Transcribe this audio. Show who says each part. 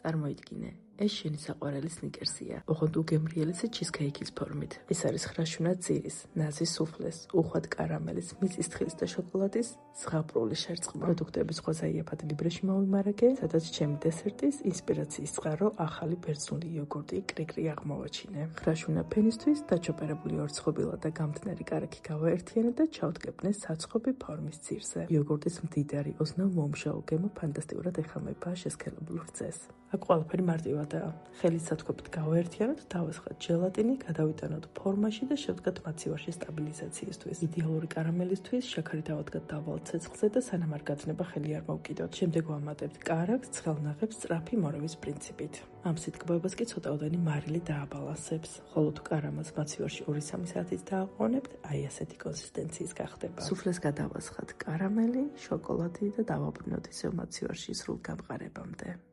Speaker 1: წარმოიდგინე, ეს შენი საყვარელი სნიკერსია, ოღონდ უგემრიელესი ჩიზქეიქის ფორმით. ეს არის ხრაშუნა ძირის, ნაზი სუფლეს, უხვად კარამელის, მიწის თხილის და შოკოლადის ზღაპრული შერწყმა. პროდუქტების ზღვაზე იაფად ლიბრეში მოვიმარაგე, სადაც ჩემი დესერტის ინსპირაციის წყარო ახალი ბერძნული იოგურტი კრიკრი აღმოვაჩინე. ხრაშუნა ფენისთვის დაჩოპერებული ორცხობილა და გამთნარი კარაქი გავაერთიანე და ჩავდგებნე საცხობი ფორმის ძირზე. იოგურტის მდიდარი ოზნავ მომშაო გემო ფანტასტიკურად ეხამება შესქელებულ რძეს. აქ ყველაფერი მარტივადაა. ხელის სათქვებით გავაერთიანოთ, დავესხათ ჟელატინი, გადავიტანოთ ფორმაში და შევდგათ მაცივარში სტაბილიზაციისთვის. იდეალური კარამელისთვის შაქარი დავადგათ დაბალ ცეცხლზე და სანამ არ გათნება ხელი არ მოვკიდოთ. შემდეგ ვამატებთ კარაქს, ცხელ ნაღებს სწრაფი მორევის პრინციპით. ამ სიტკბოებას კი ცოტაოდენი მარილი დააბალანსებს. ხოლო თუ კარამელს მაცივარში 2-3 საათით დააყოვნებთ, აი ასეთი კონსისტენციის გახდება. სუფლეს გადავასხათ კარამელი, შოკოლადი და დავაბრუნოთ ისევ მაცივარში სრულ გამყარებამდე.